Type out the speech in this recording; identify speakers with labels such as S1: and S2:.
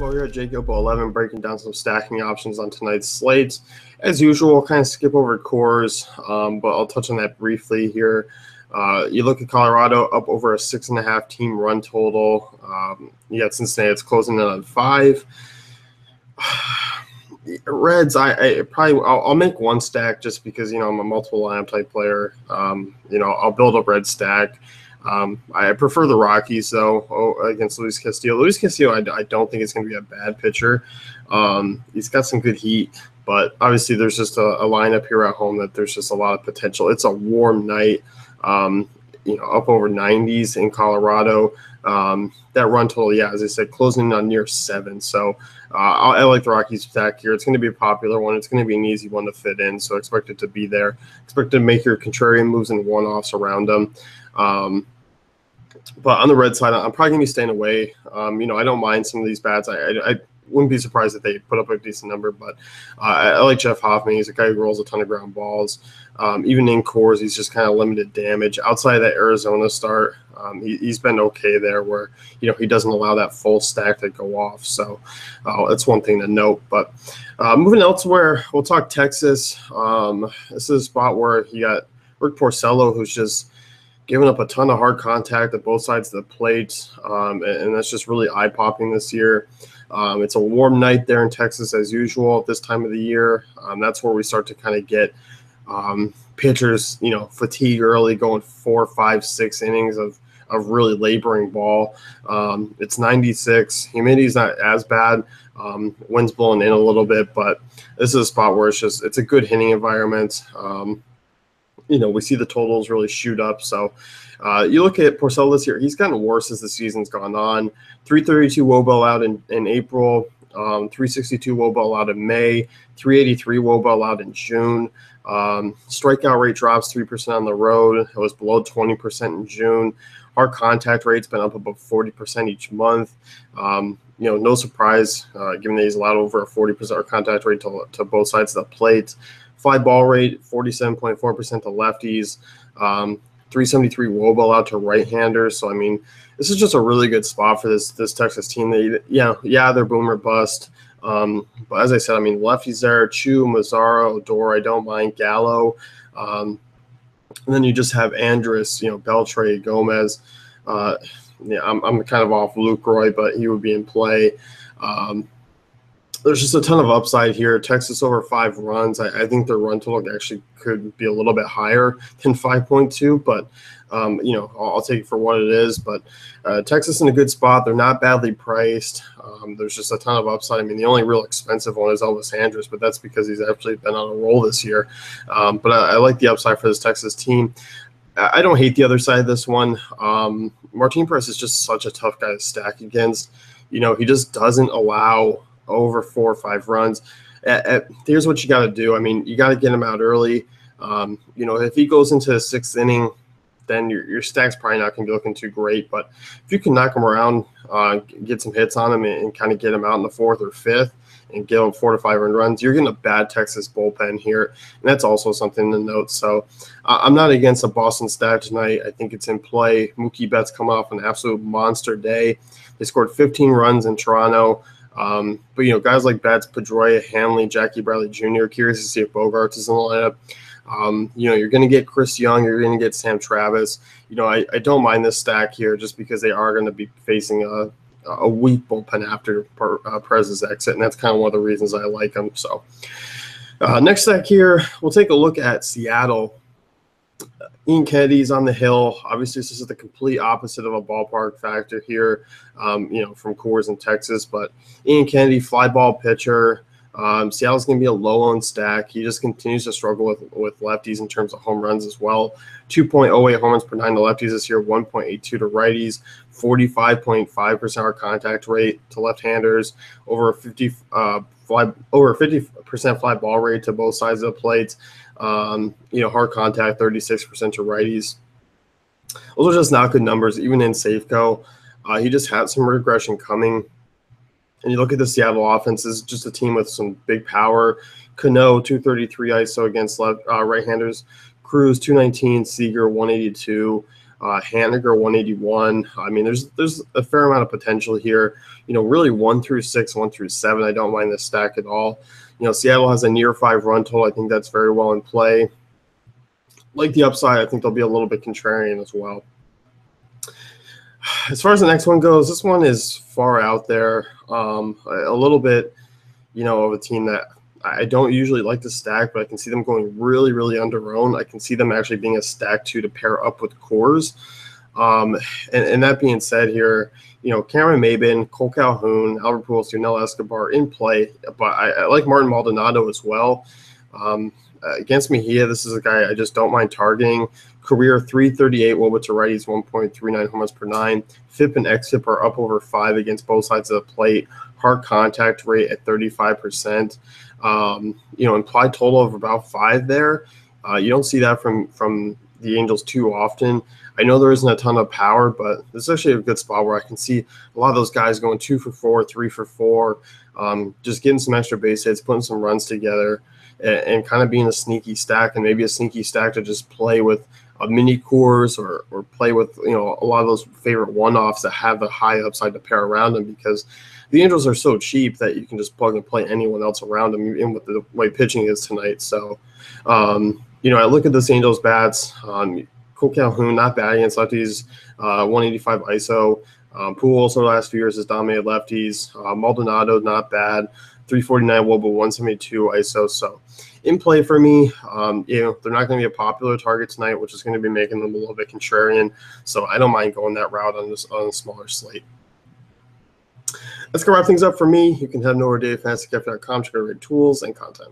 S1: Hello, here at Jacob 11, breaking down some stacking options on tonight's slate. As usual, we'll kind of skip over cores, but I'll touch on that briefly here. You look at Colorado up over a 6.5 team run total. You got Cincinnati, it's closing in on 5. Reds, I'll make one stack just because I'm a multiple lineup type player. I'll build a red stack. I prefer the Rockies though against Luis Castillo. Luis Castillo, I don't think it's going to be a bad pitcher. He's got some good heat, but obviously there's just a lineup here at home that there's just a lot of potential. It's a warm night, up over 90s in Colorado. That run total, as I said, closing in on near 7. So I like the Rockies stack here. It's going to be a popular one. It's going to be an easy one to fit in, so expect it to be there. Expect to make your contrarian moves and one-offs around them. But on the red side, I'm probably going to be staying away. I don't mind some of these bats. I wouldn't be surprised if they put up a decent number, but I like Jeff Hoffman. He's a guy who rolls a ton of ground balls. Even in cores, he's just kind of limited damage. Outside of that Arizona start, he's been okay there where, he doesn't allow that full stack to go off. So that's one thing to note. But moving elsewhere, we'll talk Texas. This is a spot where you got Rick Porcello, who's just giving up a ton of hard contact at both sides of the plate, and that's just really eye-popping this year. It's a warm night there in Texas as usual at this time of the year. That's where we start to kind of get pitchers, fatigue early, going 4, 5, 6 innings of really laboring ball. It's 96. Humidity's not as bad. Wind's blowing in a little bit, but this is a spot where it's a good hitting environment. We see the totals really shoot up. So you look at Porcello this year, he's gotten worse as the season's gone on. 332 WOBA allowed in April, 362 WOBA allowed in May, 383 WOBA allowed in June. Strikeout rate drops 3% on the road. It was below 20% in June. Hard contact rate's been up above 40% each month. No surprise, given that he's allowed over a 40% hard contact rate to both sides of the plate. Fly ball rate, 47.4% to lefties, 373 WOBA allowed to right-handers. So, this is just a really good spot for this Texas team. They're boomer bust. But as I said, lefties there, Chu, Mazzaro, Odor, I don't mind, Gallo. And then you just have Andrus, Beltre, Gomez. I'm kind of off Lucroy, but he would be in play. There's just a ton of upside here. Texas over 5 runs. I think their run total actually could be a little bit higher than 5.2, but I'll take it for what it is. But Texas in a good spot. They're not badly priced. There's just a ton of upside. The only real expensive one is Elvis Andrus, but that's because he's actually been on a roll this year. But I like the upside for this Texas team. I don't hate the other side of this one. Martin Perez is just such a tough guy to stack against. He just doesn't allow over 4 or 5 runs. Here's what you got to do. You got to get him out early. If he goes into the 6th inning, then your stack's probably not going to be looking too great. But if you can knock him around, get some hits on him, and kind of get him out in the 4th or 5th, and give him 4 to 5 earned runs, you're getting a bad Texas bullpen here, and that's also something to note. So I'm not against a Boston stack tonight. I think it's in play. Mookie Betts coming off an absolute monster day. They scored 15 runs in Toronto. But guys like Betts, Pedroia, Hanley, Jackie Bradley Jr., curious to see if Bogarts is in the lineup. You're going to get Chris Young, you're going to get Sam Travis. I don't mind this stack here just because they are going to be facing a weak bullpen after Perez's exit, and that's kind of one of the reasons I like him. So next stack here, we'll take a look at Seattle. Ian Kennedy's on the hill. Obviously, this is the complete opposite of a ballpark factor here, from Coors in Texas. But Ian Kennedy, fly ball pitcher. Seattle's going to be a low-owned stack. He just continues to struggle with lefties in terms of home runs as well. 2.08 home runs per 9 to lefties this year, 1.82 to righties, 45.5% hard contact rate to left-handers, over 50% fly ball rate to both sides of the plate. Hard contact, 36% to righties. Those are just not good numbers, even in Safeco. He just had some regression coming. And you look at the Seattle offense, it's just a team with some big power. Cano, 233 ISO against right-handers. Cruz, 219. Seager, 182. Haniger 181. I mean, there's a fair amount of potential here. Really 1 through 6, 1 through 7. I don't mind this stack at all. Seattle has a near 5 run total. I think that's very well in play. Like the upside, I think they'll be a little bit contrarian as well. As far as the next one goes, this one is far out there. A little bit, of a team that I don't usually like to stack, but I can see them going really, really under-owned. I can see them actually being a stack to pair up with cores. And that being said here, Cameron Maybin, Cole Calhoun, Albert Pujols, Yunel Escobar in play, but I like Martin Maldonado as well. Against Mejia, this is a guy I just don't mind targeting. Career 338 woba to righties, 1.39 home runs per 9. FIP and xFIP are up over 5 against both sides of the plate. Hard contact rate at 35%. Implied total of about 5 there. You don't see that from the Angels too often. I know there isn't a ton of power, but this is actually a good spot where I can see a lot of those guys going 2 for 4, 3 for 4, just getting some extra base hits, putting some runs together, and kind of being a sneaky stack, and maybe a sneaky stack to just play with a mini cores or play with a lot of those favorite one-offs that have the high upside to pair around them, because the Angels are so cheap that you can just plug and play anyone else around them, even with the way pitching is tonight. So, I look at this Angels bats. Cole Calhoun, not bad against lefties, 185 ISO. Pujols over the last few years has dominated lefties. Maldonado, not bad, 349 WOBA, 172 ISO. So in play for me. They're not going to be a popular target tonight, which is going to be making them a little bit contrarian. So I don't mind going that route on a smaller slate. That's going to wrap things up for me. You can head over to DaveFantasyCafe.com to get great tools and content.